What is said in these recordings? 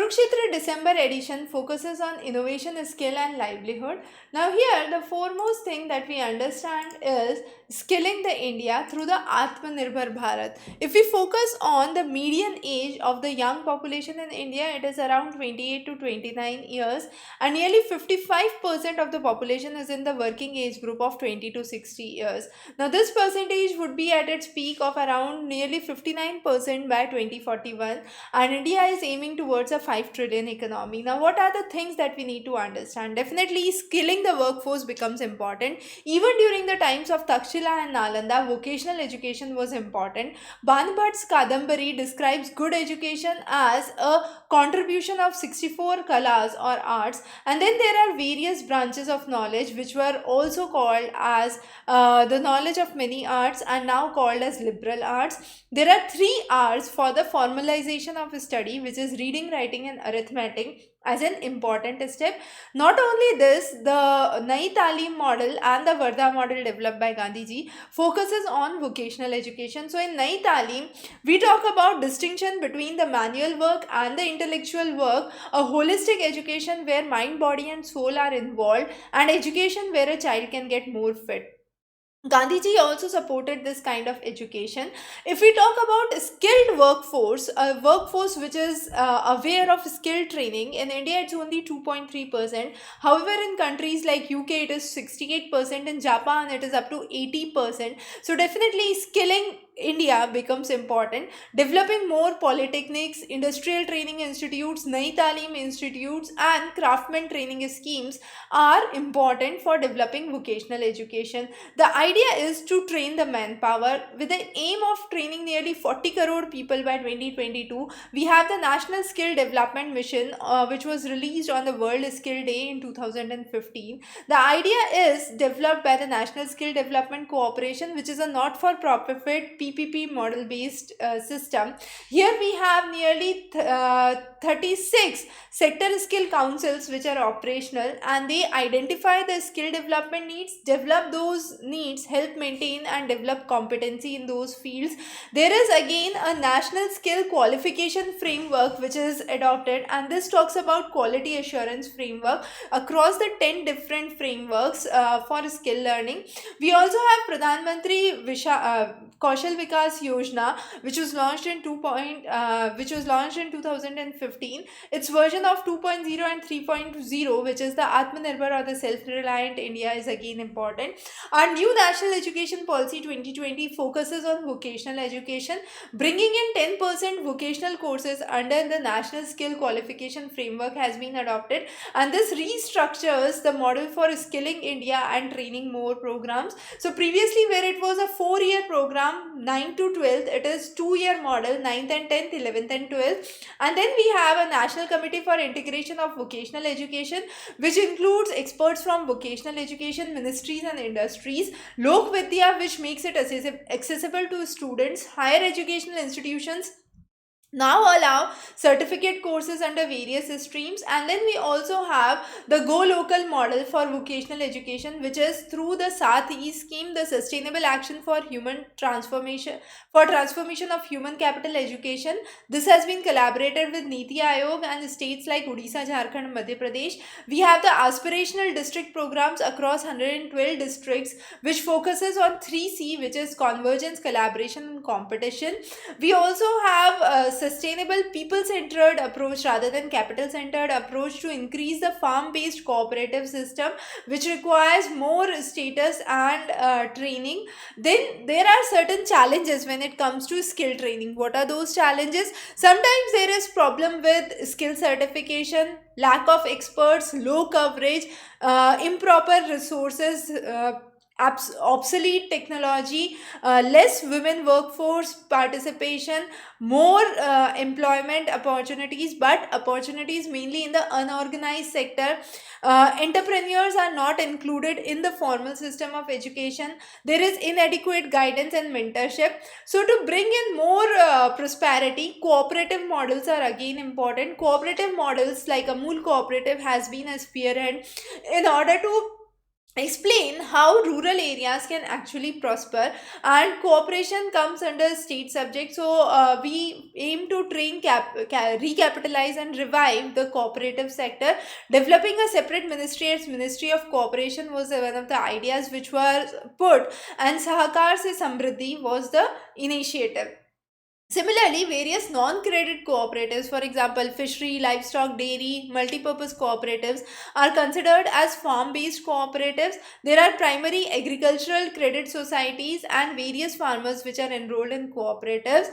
Kurukshetra December edition focuses on innovation, skill, and livelihood. Now, here the foremost thing that we understand is skilling the India through the Atmanirbhar Bharat. If we focus on the median age of the young population in India, it is around 28 to 29 years, and nearly 55% of the population is in the working age group of 20 to 60 years. Now, this percentage would be at its peak of around nearly 59% by 2041, and India is aiming towards a 5 trillion economy. Now, what are the things that we need to understand? Definitely, skilling the workforce becomes important. Even during the times of Takshila and Nalanda, vocational education was important. Banbhat's Kadambari describes good education as a contribution of 64 kalas or arts, and then there are various branches of knowledge which were also called as the knowledge of many arts and now called as liberal arts. There are three R's for the formalization of study, which is reading, writing, and arithmetic, as an important step. Not only this, the Nai Talim model and the Varda model developed by Gandhiji focuses on vocational education. So, in Nai Talim, we talk about distinction between the manual work and the intellectual work, a holistic education where mind, body, and soul are involved, and education where a child can get more fit. Gandhiji also supported this kind of education. If we talk about skilled workforce, a workforce which is aware of skill training, in India it's only 2.3%. However, in countries like UK it is 68%, in Japan it is up to 80%. So definitely skilling India becomes important. Developing more polytechnics, industrial training institutes, Nai Talim institutes, and craftsman training schemes are important for developing vocational education. The idea is to train the manpower with the aim of training nearly 40 crore people by 2022. We have the National Skill Development Mission, which was released on the World Skill Day in 2015. The idea is developed by the National Skill Development Corporation, which is a not for profit PPP model based system. Here we have nearly 36 sector skill councils which are operational, and they identify the skill development needs, develop those needs, help maintain and develop competency in those fields. There is again a national skill qualification framework which is adopted, and this talks about quality assurance framework across the 10 different frameworks for skill learning. We also have Pradhan Mantri Kaushal Vikas Yojana, which was launched in 2015. Its version of 2.0 and 3.0, which is the Atmanirbhar or the self-reliant India, is again important. Our new National Education Policy 2020 focuses on vocational education, bringing in 10% vocational courses under the National Skill Qualification Framework has been adopted, and this restructures the model for skilling India and training more programs. So previously, where it was a 4-year program, 9 to 12th, it is 2-year model, 9th and 10th, 11th and 12th. And then we have a National Committee for Integration of Vocational Education, which includes experts from vocational education ministries and industries. Lok Vidya, which makes it accessible to students. Higher educational institutions now allow certificate courses under various streams. And then we also have the Go Local model for vocational education, which is through the Saath E scheme, the Sustainable Action for Human Transformation, for transformation of human capital education. This has been collaborated with Niti Aayog and states like Odisha, Jharkhand, Madhya Pradesh. We have the aspirational district programs across 112 districts, which focuses on 3C, which is convergence, collaboration, and competition. We also have a sustainable people centered approach rather than capital centered approach to increase the farm based cooperative system, which requires more status and training. Then there are certain challenges when it comes to skill training. What are those challenges? Sometimes there is problem with skill certification, lack of experts, low coverage, improper resources, obsolete technology, less women workforce participation, more employment opportunities, but opportunities mainly in the unorganized sector. Entrepreneurs are not included in the formal system of education. There is inadequate guidance and mentorship. So, to bring in more prosperity, cooperative models are again important. Cooperative models like Amul Cooperative has been a spearhead in order to explain how rural areas can actually prosper, and cooperation comes under state subject. So we aim to recapitalize and revive the cooperative sector. Developing a separate ministry as Ministry of Cooperation was one of the ideas which were put, and Sahakar se Samriddhi was the initiative. Similarly, various non-credit cooperatives, for example, fishery, livestock, dairy, multi-purpose cooperatives, are considered as farm-based cooperatives. There are primary agricultural credit societies and various farmers which are enrolled in cooperatives.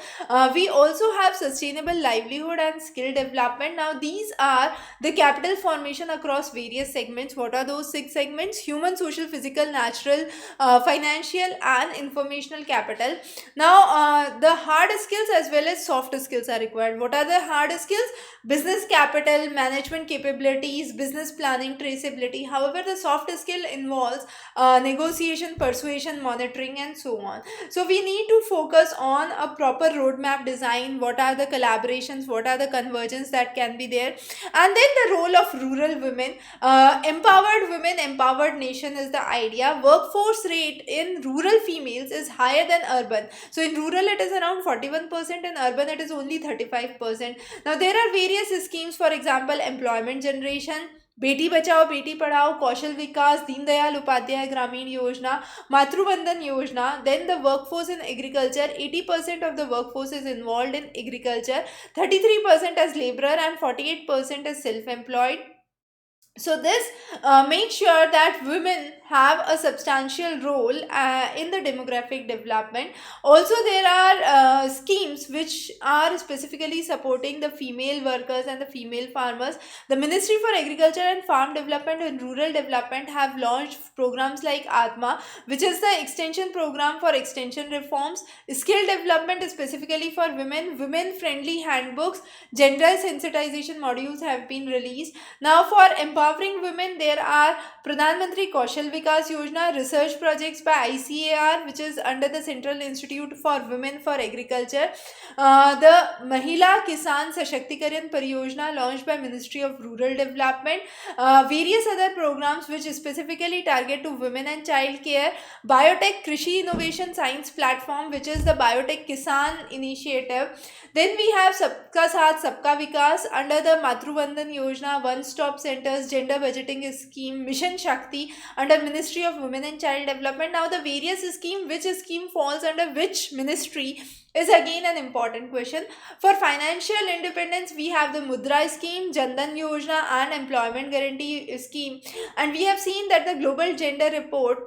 We also have sustainable livelihood and skill development. Now, these are the capital formation across various segments. What are those 6 segments? Human, social, physical, natural, financial, and informational capital. Now, the hard skills as well as soft skills are required. What are the hard skills? Business capital, management capabilities, business planning, traceability. However, the soft skill involves negotiation, persuasion, monitoring, and so on. So, we need to focus on a proper roadmap design. What are the collaborations? What are the convergence that can be there? And then the role of rural women. Empowered women, empowered nation is the idea. Workforce rate in rural females is higher than urban. So in rural it is around 41%, in urban it is only 35%. Now there are various schemes, for example, employment generation, Beti Bachao Beti Padhao, Kaushal Vikas, Deendayal Upadhyay Grameen Yojana, मातृवंदन Yojana. Then the workforce in agriculture, 80% of the workforce is involved in agriculture, 33% as laborer, and 48% as self-employed. So this makes sure that women have a substantial role in the demographic development. Also there are schemes which are specifically supporting the female workers and the female farmers. The Ministry for Agriculture and Farm Development and Rural Development have launched programs like Atma, which is the extension program for extension reforms. Skill development is specifically for women. Women friendly handbooks, gender sensitization modules have been released. Now for empowering women, there are Pradhan Mantri Kaushal Vikas Yojana, research projects by ICAR, which is under the Central Institute for Women for Agriculture. The Mahila Kisan Sashaktikaryan Pariyojana launched by Ministry of Rural Development. Various other programs which specifically target to women and child care. Biotech Krishi Innovation Science Platform, which is the Biotech Kisan initiative. Then we have Sabka Saath Sabka Vikas under the Matruvandhan Yojana, One Stop Centers, Gender Budgeting Scheme, Mission Shakti under Ministry of Women and Child Development. Now the various scheme, which scheme falls under which ministry is again an important question. For financial independence, we have the Mudra scheme, Jandan Yojana, and Employment Guarantee scheme. And we have seen that the Global Gender Report,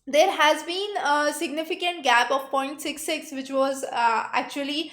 there has been a significant gap of 0.66 which was actually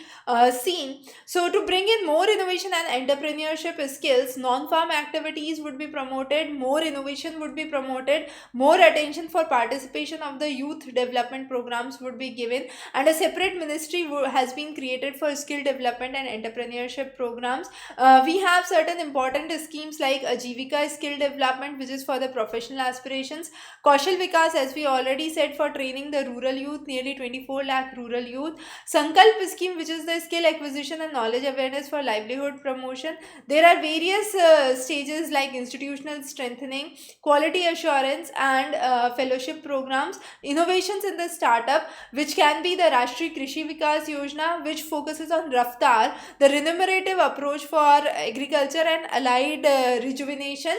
seen. So to bring in more innovation and entrepreneurship skills, non-farm activities would be promoted, more innovation would be promoted, more attention for participation of the youth development programs would be given, and a separate ministry has been created for skill development and entrepreneurship programs. We have certain important schemes like Ajivika skill development, which is for the professional aspirations, Kaushal Vikas, as we already said, for training the rural youth, nearly 24 lakh rural youth. Sankalp scheme, which is the skill acquisition and knowledge awareness for livelihood promotion. There are various stages like institutional strengthening, quality assurance, and fellowship programs. Innovations in the startup, which can be the Rashtriya Krishi Vikas Yojana, which focuses on Raftar, the remunerative approach for agriculture and allied rejuvenation.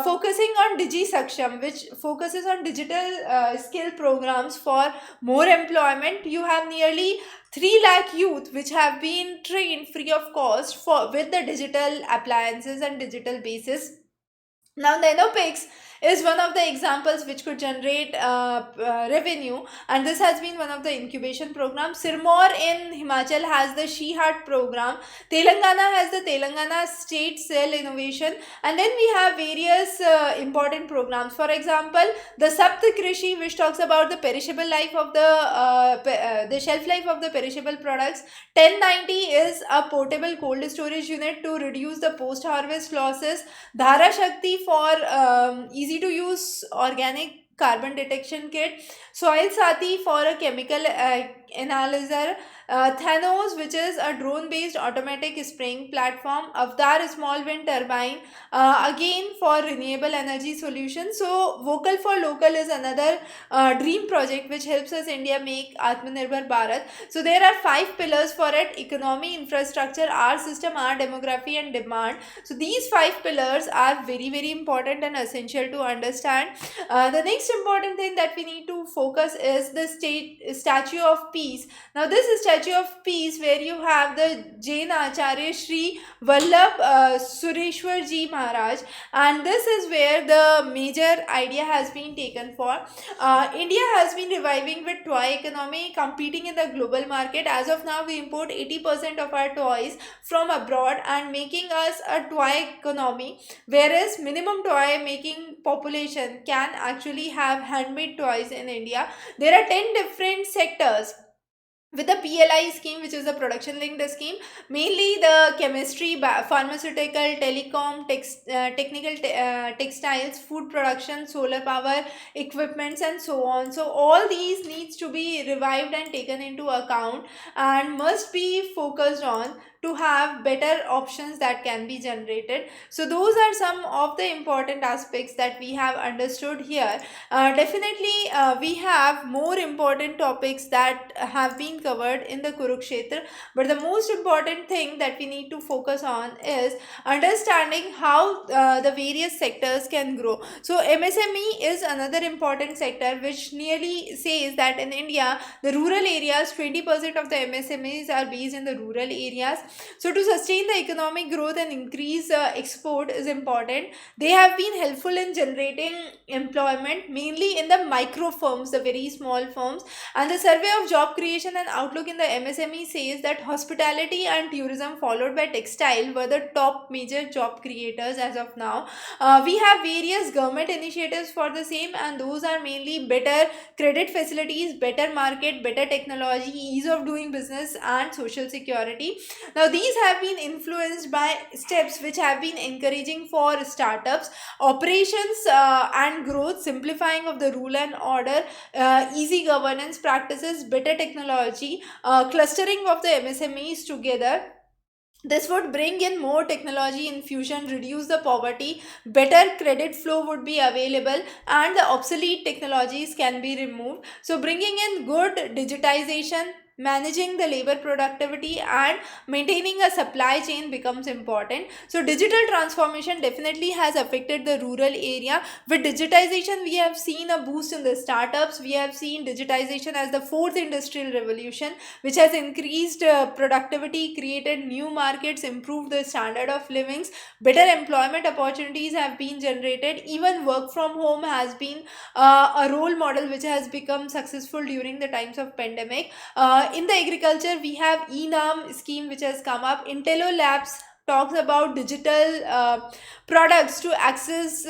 Focusing on Digi Saksham, which focuses on digital skill programs for more employment. You have nearly 3 lakh youth which have been trained free of cost for with the digital appliances and digital basis. Now, Nanopics is one of the examples which could generate revenue, and this has been one of the incubation programs. Sirmaur in Himachal has the She Heart program. Telangana has the Telangana State Cell Innovation, and then we have various important programs. For example, the Sapt Krishi, which talks about the perishable life of the shelf life of the perishable products. 1090 is a portable cold storage unit to reduce the post harvest losses. Dhara Shakti for easy to use organic carbon detection kit. Soil Sati for a chemical analyzer. Thanos, which is a drone-based automatic spraying platform. Avatar, small wind turbine, again for renewable energy solutions. So Vocal for Local is another dream project which helps us India make Atmanirbhar Bharat. So there are 5 pillars for it: economy, infrastructure, our system, our demography, and demand. So these 5 pillars are very, very important and essential to understand. The next important thing that we need to focus is the statue of peace. Now this is statue of peace where you have the Jain Acharya Shri Vallabh Sureshwar Ji Maharaj, and this is where the major idea has been taken for. India has been reviving with toy economy, competing in the global market. As of now, we import 80% of our toys from abroad and making us a toy economy, whereas minimum toy making population can actually have handmade toys in India. There are 10 different sectors with the PLI scheme, which is the production linked scheme, mainly the chemistry, pharmaceutical, telecom, technical, textiles, food production, solar power equipments, and so on. So all these needs to be revived and taken into account and must be focused on to have better options that can be generated. So those are some of the important aspects that we have understood here. Definitely we have more important topics that have been covered in the Kurukshetra, but the most important thing that we need to focus on is understanding how the various sectors can grow. So MSME is another important sector which nearly says that in India the rural areas, 20% of the MSMEs are based in the rural areas. So to sustain the economic growth and increase export is important. They have been helpful in generating employment mainly in the micro firms, the very small firms. And the survey of job creation and outlook in the MSME says that hospitality and tourism, followed by textile, were the top major job creators as of now. We have various government initiatives for the same, and those are mainly better credit facilities, better market, better technology, ease of doing business, and social security. Now these have been influenced by steps which have been encouraging for startups, operations and growth, simplifying of the rule and order, easy governance practices, better technology, clustering of the MSMEs together. This would bring in more technology infusion, reduce the poverty, better credit flow would be available, and the obsolete technologies can be removed. So bringing in good digitization, managing the labor productivity, and maintaining a supply chain becomes important. So digital transformation definitely has affected the rural area. With digitization we have seen a boost in the startups. We have seen digitization as the fourth industrial revolution, which has increased productivity, created new markets, improved the standard of livings, better employment opportunities have been generated. Even work from home has been a role model which has become successful during the times of pandemic. In the agriculture, we have ENAM scheme which has come up. Intello Labs talks about digital products to access,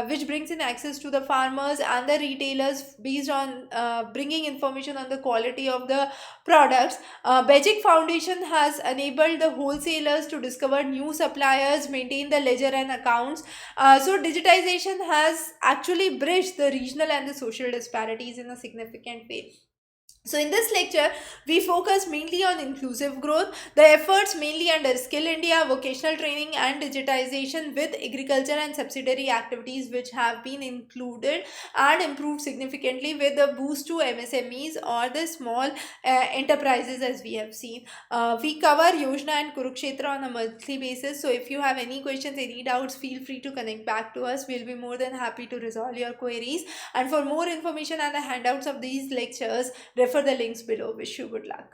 which brings in access to the farmers and the retailers based on bringing information on the quality of the products. Bejic Foundation has enabled the wholesalers to discover new suppliers, maintain the ledger and accounts. So digitization has actually bridged the regional and the social disparities in a significant way. So in this lecture, we focus mainly on inclusive growth, the efforts mainly under Skill India, vocational training, and digitization with agriculture and subsidiary activities which have been included and improved significantly with the boost to MSMEs or the small enterprises as we have seen. We cover Yojana and Kurukshetra on a monthly basis. So if you have any questions, any doubts, feel free to connect back to us. We'll be more than happy to resolve your queries. And for more information and the handouts of these lectures, refer the links below. Wish you good luck.